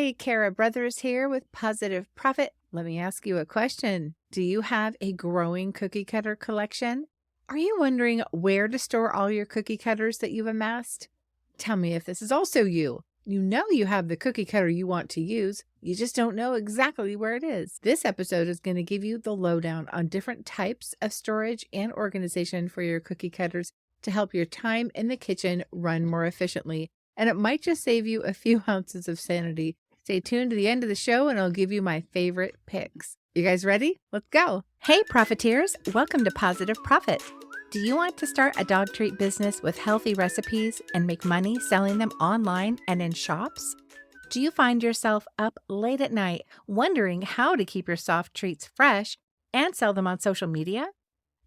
Hey, Kara Brothers here with Positive Profit. Let me ask you a question. Do you have a growing cookie cutter collection? Are you wondering where to store all your cookie cutters that you've amassed? Tell me if this is also you. You know you have the cookie cutter you want to use. You just don't know exactly where it is. This episode is going to give you the lowdown on different types of storage and organization for your cookie cutters to help your time in the kitchen run more efficiently. And it might just save you a few ounces of sanity. Stay tuned to the end of the show and I'll give you my favorite picks. You guys ready? Let's go. Hey, Profiteers. Welcome to Positive Profit. Do you want to start a dog treat business with healthy recipes and make money selling them online and in shops? Do you find yourself up late at night wondering how to keep your soft treats fresh and sell them on social media?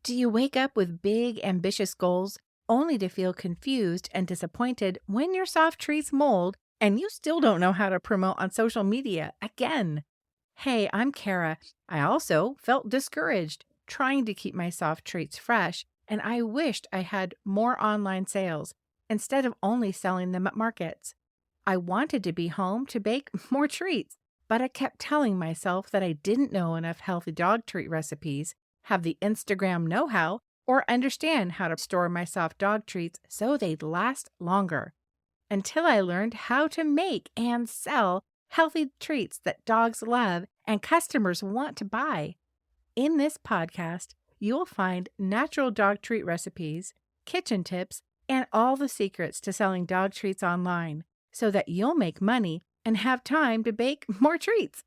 Do you wake up with big, ambitious goals only to feel confused and disappointed when your soft treats mold and you still don't know how to promote on social media again? Hey, I'm Kara. I also felt discouraged trying to keep my soft treats fresh, and I wished I had more online sales instead of only selling them at markets. I wanted to be home to bake more treats, but I kept telling myself that I didn't know enough healthy dog treat recipes, have the Instagram know-how, or understand how to store my soft dog treats so they'd last longer. Until I learned how to make and sell healthy treats that dogs love and customers want to buy. In this podcast, you'll find natural dog treat recipes, kitchen tips, and all the secrets to selling dog treats online so that you'll make money and have time to bake more treats.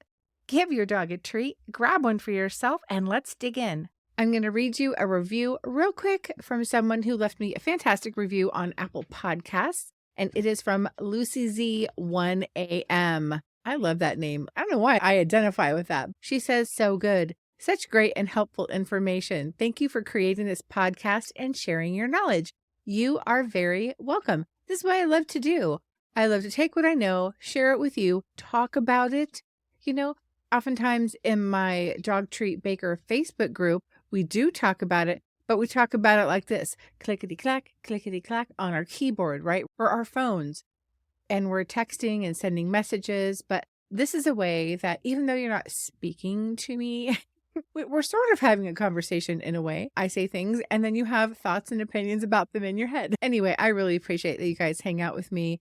Give your dog a treat, grab one for yourself, and let's dig in. I'm going to read you a review real quick from someone who left me a fantastic review on Apple Podcasts, and it is from Lucy Z 1AM. I love that name. I don't know why I identify with that. She says, so good. Such great and helpful information. Thank you for creating this podcast and sharing your knowledge. You are very welcome. This is what I love to do. I love to take what I know, share it with you, talk about it. You know, oftentimes in my Dog Treat Baker Facebook group, we do talk about it, but we talk about it like this, clickety-clack on our keyboard, right? Or our phones. And we're texting and sending messages. But this is a way that even though you're not speaking to me, we're sort of having a conversation in a way. I say things and then you have thoughts and opinions about them in your head. Anyway, I really appreciate that you guys hang out with me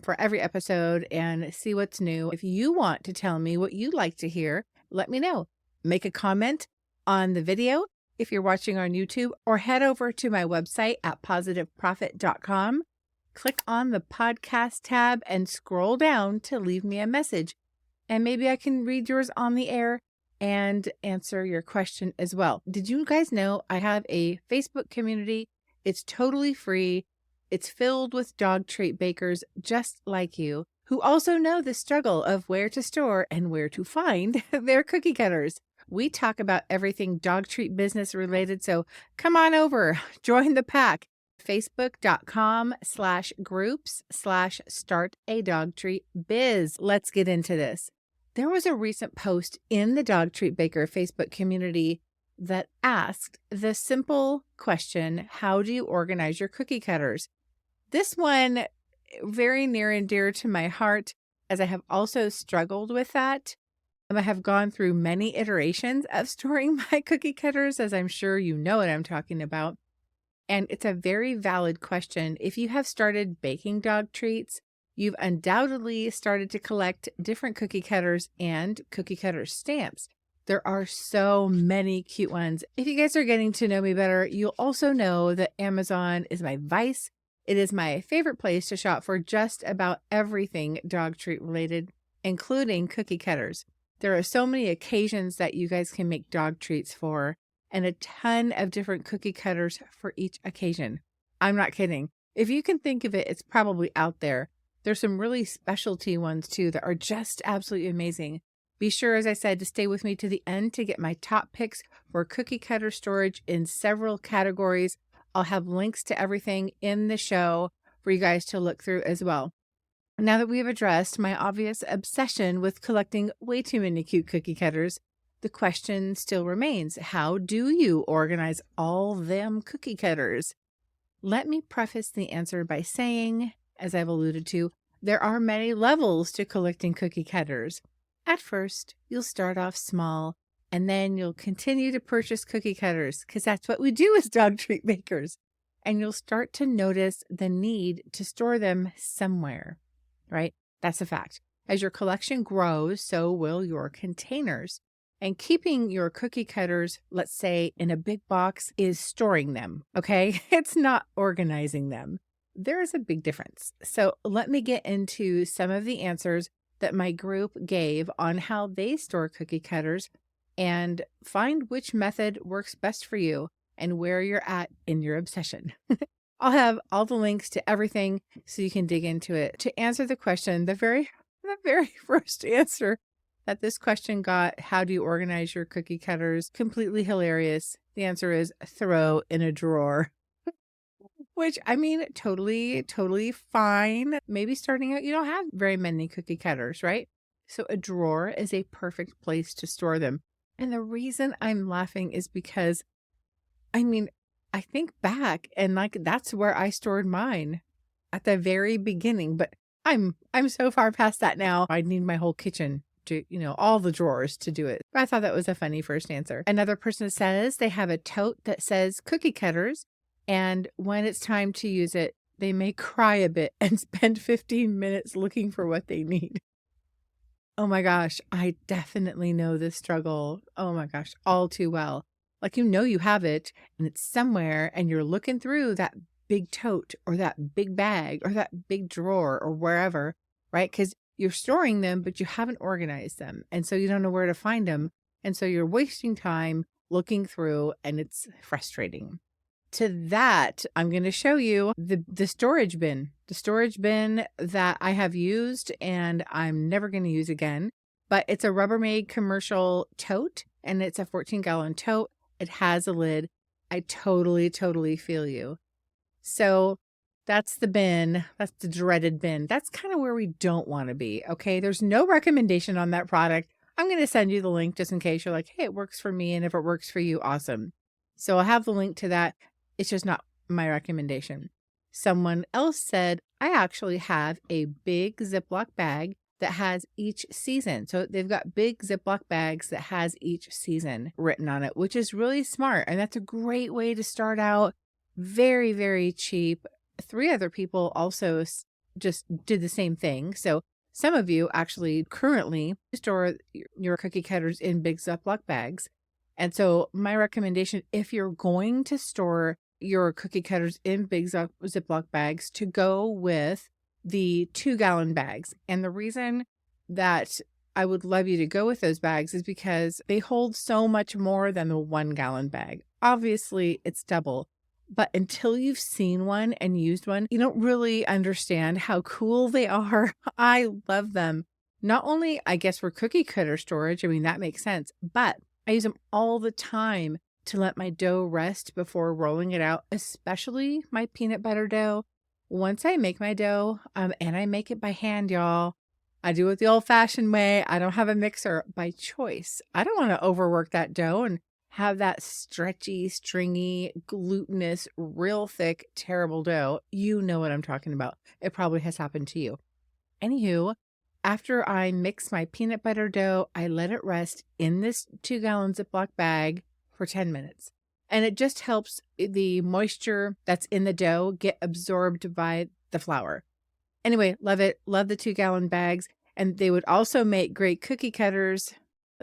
for every episode and see what's new. If you want to tell me what you'd like to hear, let me know. Make a comment on the video if you're watching on YouTube, or head over to my website at positiveprofit.com. Click on the podcast tab and scroll down to leave me a message. And maybe I can read yours on the air and answer your question as well. Did you guys know I have a Facebook community? It's totally free. It's filled with dog treat bakers just like you, who also know the struggle of where to store and where to find their cookie cutters. We talk about everything dog treat business related, so come on over, join the pack. Facebook.com/groups/startadogtreatbiz. Let's get into this. There was a recent post in the Dog Treat Baker Facebook community that asked the simple question, how do you organize your cookie cutters? This one, very near and dear to my heart, as I have also struggled with that. I have gone through many iterations of storing my cookie cutters, as I'm sure you know what I'm talking about. And it's a very valid question. If you have started baking dog treats, you've undoubtedly started to collect different cookie cutters and cookie cutter stamps. There are so many cute ones. If you guys are getting to know me better, you'll also know that Amazon is my vice. It is my favorite place to shop for just about everything dog treat related, including cookie cutters. There are so many occasions that you guys can make dog treats for, and a ton of different cookie cutters for each occasion. I'm not kidding. If you can think of it, it's probably out there. There's some really specialty ones too that are just absolutely amazing. Be sure, as I said, to stay with me to the end to get my top picks for cookie cutter storage in several categories. I'll have links to everything in the show for you guys to look through as well. Now that we've addressed my obvious obsession with collecting way too many cute cookie cutters, the question still remains, how do you organize all them cookie cutters? Let me preface the answer by saying, as I've alluded to, There are many levels to collecting cookie cutters. At first, you'll start off small and then you'll continue to purchase cookie cutters because that's what we do as dog treat makers. And you'll start to notice the need to store them somewhere, right? That's a fact. As your collection grows, so will your containers. And keeping your cookie cutters, let's say, in a big box is storing them, okay? It's not organizing them. There is a big difference. So let me get into some of the answers that my group gave on how they store cookie cutters and find which method works best for you and where you're at in your obsession. I'll have all the links to everything so you can dig into it. To answer the question, the very first answer that this question got, how do you organize your cookie cutters? Completely hilarious. The answer is throw in a drawer. Which, I mean, totally fine. Maybe starting out, you don't have very many cookie cutters, right? So a drawer is a perfect place to store them. And the reason I'm laughing is because, I mean, I think back and like that's where I stored mine at the very beginning, but I'm so far past that now. I need my whole kitchen to, all the drawers to do it. I thought that was a funny first answer. Another person says they have a tote that says cookie cutters, and when it's time to use it, they may cry a bit and spend 15 minutes looking for what they need. Oh my gosh, I definitely know this struggle. Oh my gosh, all too well. Like, you have it and it's somewhere and you're looking through that big tote or that big bag or that big drawer or wherever, right? Because you're storing them, but you haven't organized them. And so you don't know where to find them. And so you're wasting time looking through and it's frustrating. To that, I'm going to show you the storage bin. The storage bin that I have used and I'm never going to use again. But it's a Rubbermaid commercial tote and it's a 14-gallon tote. It has a lid. I totally feel you. So that's the bin. That's the dreaded bin. That's kind of where we don't want to be. Okay. There's no recommendation on that product. I'm going to send you the link just in case you're like, hey, it works for me. And if it works for you, awesome. So I'll have the link to that. It's just not my recommendation. Someone else said, I actually have a big Ziploc bag that has each season. So they've got big Ziploc bags that has each season written on it, which is really smart. And that's a great way to start out. Very cheap. 3 other people also just did the same thing. So some of you actually currently store your cookie cutters in big Ziploc bags. And so my recommendation, if you're going to store your cookie cutters in big Ziploc bags, to go with the 2-gallon bags. And the reason that I would love you to go with those bags is because they hold so much more than the 1-gallon bag. Obviously, it's double. But until you've seen one and used one, you don't really understand how cool they are. I love them. Not only, I guess, for cookie cutter storage, I mean, that makes sense, but I use them all the time to let my dough rest before rolling it out, especially my peanut butter dough. Once I make my dough, and I make it by hand, y'all, I do it the old-fashioned way. I don't have a mixer by choice. I don't want to overwork that dough and have that stretchy, stringy, glutinous, real thick, terrible dough. You know what I'm talking about. It probably has happened to you. Anywho, after I mix my peanut butter dough, I let it rest in this 2-gallon Ziploc bag for 10 minutes. And it just helps the moisture that's in the dough get absorbed by the flour. Anyway, love it. Love the 2-gallon bags. And they would also make great cookie cutters,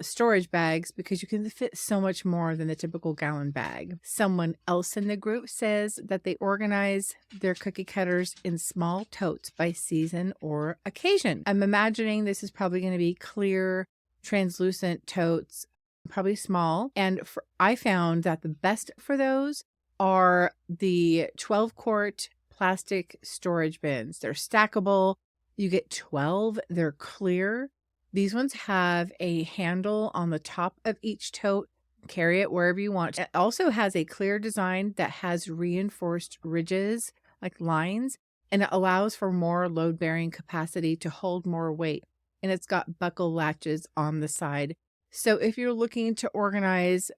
storage bags, because you can fit so much more than the typical gallon bag. Someone else in the group says that they organize their cookie cutters in small totes by season or occasion. I'm imagining this is probably going to be clear, translucent totes, probably small. And I found that the best for those are the 12-quart plastic storage bins. They're stackable. You get 12. They're clear. These ones have a handle on the top of each tote. Carry it wherever you want. It also has a clear design that has reinforced ridges, like lines, and it allows for more load-bearing capacity to hold more weight. And it's got buckle latches on the side. So if you're looking to organize,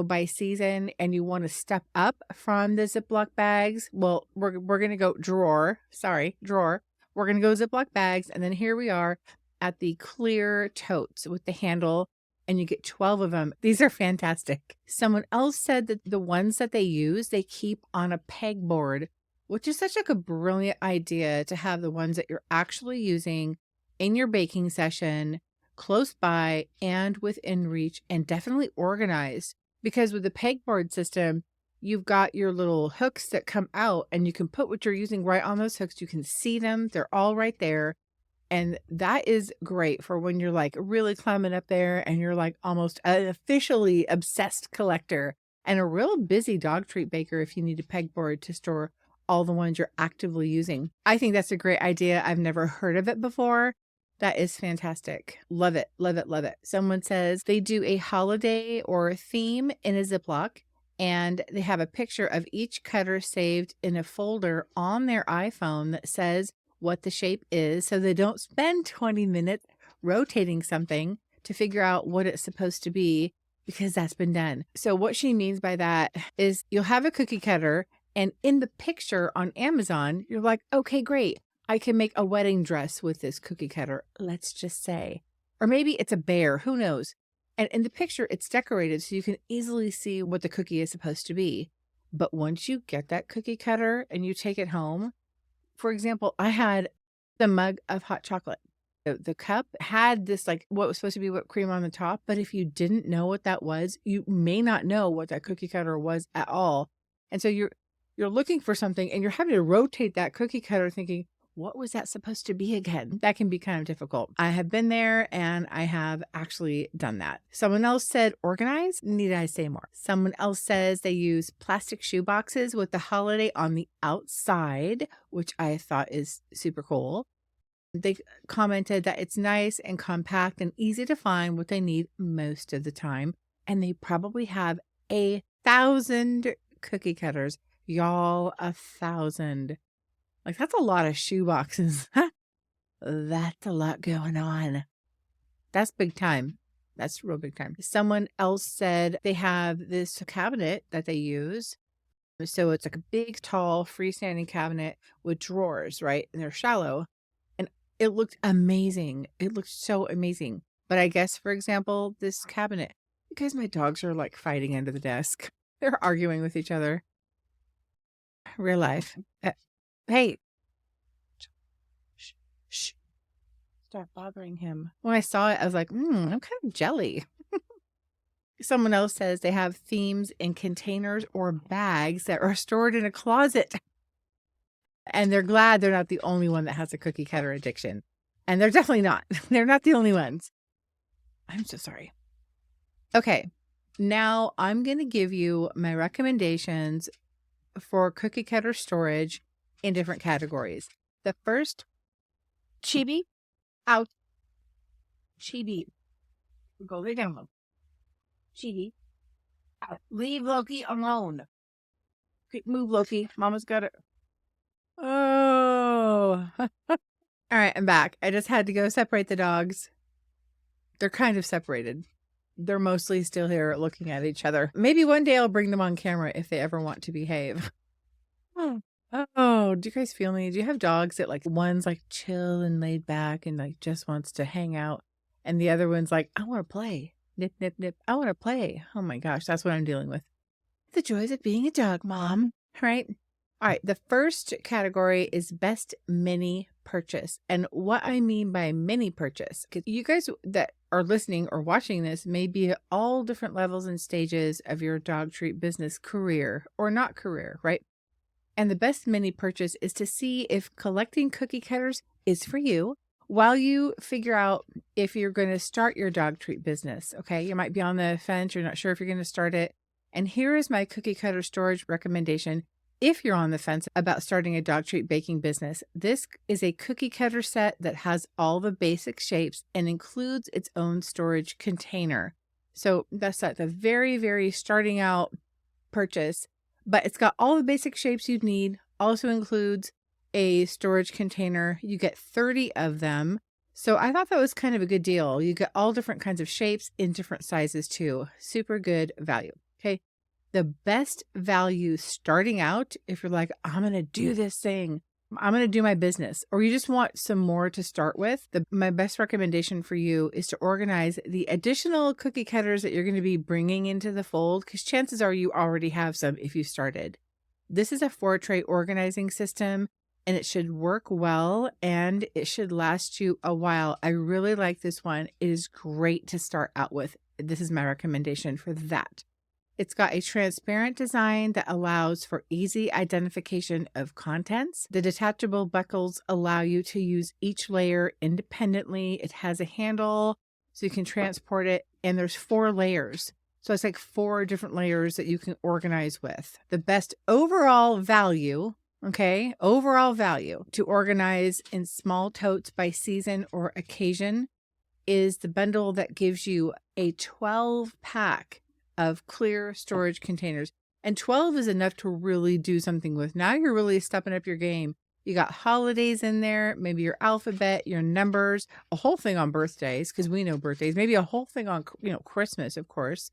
by season and you want to step up from the Ziploc bags, well, we're going to go drawer. We're going to go Ziploc bags. And then here we are at the clear totes with the handle, and you get 12 of them. These are fantastic. Someone else said that the ones that they use, they keep on a pegboard, which is such like a brilliant idea to have the ones that you're actually using in your baking session, close by and within reach, and definitely organized. Because with the pegboard system, you've got your little hooks that come out and you can put what you're using right on those hooks. You can see them. They're all right there. And that is great for when you're like really climbing up there and you're like almost an officially obsessed collector and a real busy dog treat baker if you need a pegboard to store all the ones you're actively using. I think that's a great idea. I've never heard of it before. That is fantastic. Love it, love it, love it. Someone says they do a holiday or a theme in a Ziploc, and they have a picture of each cutter saved in a folder on their iPhone that says what the shape is, so they don't spend 20 minutes rotating something to figure out what it's supposed to be, because that's been done. So what she means by that is you'll have a cookie cutter, and in the picture on Amazon, you're like, okay, great. I can make a wedding dress with this cookie cutter, let's just say. Or maybe it's a bear, who knows? And in the picture, it's decorated so you can easily see what the cookie is supposed to be. But once you get that cookie cutter and you take it home, for example, I had the mug of hot chocolate. The cup had this like what was supposed to be whipped cream on the top. But if you didn't know what that was, you may not know what that cookie cutter was at all. And so you're looking for something and you're having to rotate that cookie cutter thinking, what was that supposed to be again? That can be kind of difficult. I have been there and I have actually done that. Someone else said organize. Need I say more? Someone else says they use plastic shoe boxes with the holiday on the outside, which I thought is super cool. They commented that it's nice and compact and easy to find what they need most of the time. And they probably have 1,000 cookie cutters. Y'all, 1,000. Like, that's a lot of shoe boxes. That's a lot going on. That's big time. That's real big time. Someone else said they have this cabinet that they use. So it's like a big, tall, freestanding cabinet with drawers, right? And they're shallow. And it looked amazing. It looked so amazing. But I guess, for example, this cabinet, because my dogs are like fighting under the desk. They're arguing with each other. Real life. Hey, shh, stop bothering him. When I saw it, I was like, I'm kind of jelly. Someone else says they have themes in containers or bags that are stored in a closet. And they're glad they're not the only one that has a cookie cutter addiction. And they're definitely not. They're not the only ones. I'm so sorry. Okay, now I'm going to give you my recommendations for cookie cutter storage in different categories. The first, chibi, out. Chibi. Go lay down, Loki. Chibi, out. Leave Loki alone. Quick move, Loki. Mama's got it. Oh. All right, I'm back. I just had to go separate the dogs. They're kind of separated. They're mostly still here looking at each other. Maybe one day I'll bring them on camera if they ever want to behave. Oh, do you guys feel me? Do you have dogs that like one's like chill and laid back and like just wants to hang out, and the other one's like, I want to play. Nip, nip, nip. I want to play. Oh my gosh, that's what I'm dealing with. The joys of being a dog mom, right? All right, the first category is best mini purchase. And what I mean by mini purchase, because you guys that are listening or watching this may be at all different levels and stages of your dog treat business career or not career, right? And the best mini purchase is to see if collecting cookie cutters is for you while you figure out if you're going to start your dog treat business. Okay, you might be on the fence, you're not sure if you're going to start it. And here is my cookie cutter storage recommendation. If you're on the fence about starting a dog treat baking business, this is a cookie cutter set that has all the basic shapes and includes its own storage container. So that's at the very, very starting out purchase, but it's got all the basic shapes you'd need. Also includes a storage container. You get 30 of them. So I thought that was kind of a good deal. You get all different kinds of shapes in different sizes too. Super good value. Okay. The best value starting out, if you're like, I'm going to do this thing, I'm going to do my business, or you just want some more to start with, my best recommendation for you is to organize the additional cookie cutters that you're going to be bringing into the fold, because chances are you already have some if you started. This is a 4-tray organizing system, and it should work well, and it should last you a while. I really like this one. It is great to start out with. This is my recommendation for that. It's got a transparent design that allows for easy identification of contents. The detachable buckles allow you to use each layer independently. It has a handle so you can transport it, and there's 4 layers. So it's like 4 different layers that you can organize with. The best overall value to organize in small totes by season or occasion is the bundle that gives you a 12-pack of clear storage containers. And 12 is enough to really do something with. Now you're really stepping up your game. You got holidays in there, maybe your alphabet, your numbers, a whole thing on birthdays, because we know birthdays, maybe a whole thing on, Christmas, of course.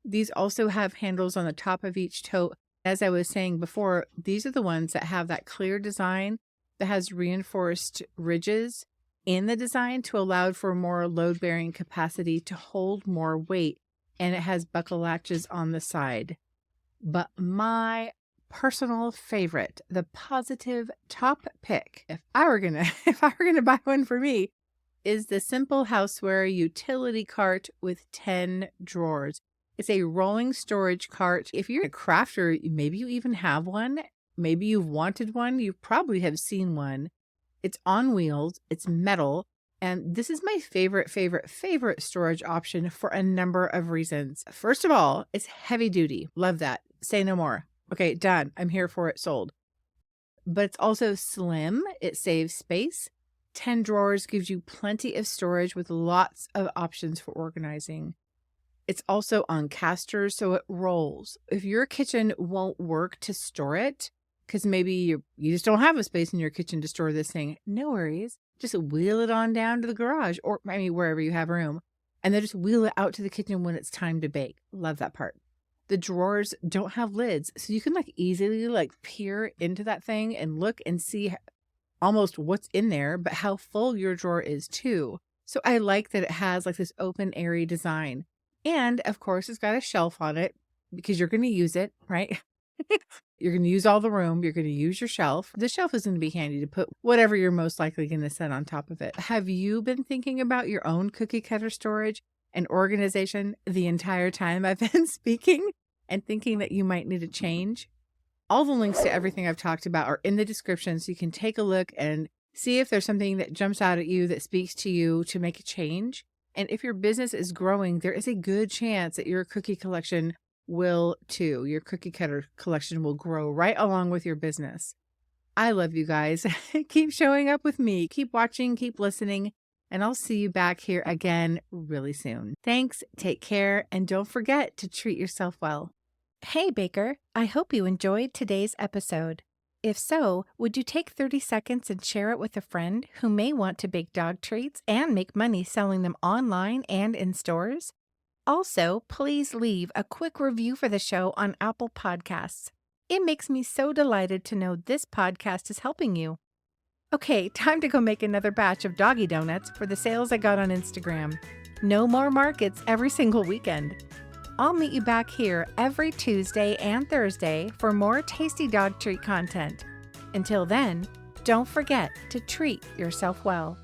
These also have handles on the top of each tote. As I was saying before, these are the ones that have that clear design that has reinforced ridges in the design to allow for more load-bearing capacity to hold more weight. And it has buckle latches on the side. But my personal favorite, the Pawsitive top pick, if I were gonna buy one for me, is the Simple Houseware Utility Cart with 10 drawers. It's a rolling storage cart. If you're a crafter, maybe you even have one. Maybe you've wanted one. You probably have seen one. It's on wheels. It's metal. And this is my favorite storage option for a number of reasons. First of all, it's heavy duty. Love that. Say no more. Okay, done. I'm here for it. Sold. But it's also slim. It saves space. 10 drawers gives you plenty of storage with lots of options for organizing. It's also on casters, so it rolls. If your kitchen won't work to store it, because maybe you just don't have a space in your kitchen to store this thing, no worries. Just wheel it on down to the garage, or maybe wherever you have room, and then just wheel it out to the kitchen when it's time to bake. Love that part. The drawers don't have lids, so you can easily peer into that thing and look and see almost what's in there, but how full your drawer is too. So I like that it has this open, airy design. And of course, it's got a shelf on it because you're going to use it, right? You're going to use all the room. You're going to use your shelf. The shelf is going to be handy to put whatever you're most likely going to set on top of it. Have you been thinking about your own cookie cutter storage and organization the entire time I've been speaking and thinking that you might need a change? All the links to everything I've talked about are in the description, so you can take a look and see if there's something that jumps out at you that speaks to you to make a change. And if your business is growing, there is a good chance that your cookie collection will too. Your cookie cutter collection will grow right along with your business. I love you guys. Keep showing up with me. Keep watching, keep listening, and I'll see you back here again really soon. Thanks, take care, and don't forget to treat yourself well. Hey, Baker. I hope you enjoyed today's episode. If so, would you take 30 seconds and share it with a friend who may want to bake dog treats and make money selling them online and in stores? Also, please leave a quick review for the show on Apple Podcasts. It makes me so delighted to know this podcast is helping you. Okay, time to go make another batch of doggy donuts for the sales I got on Instagram. No more markets every single weekend. I'll meet you back here every Tuesday and Thursday for more tasty dog treat content. Until then, don't forget to treat yourself well.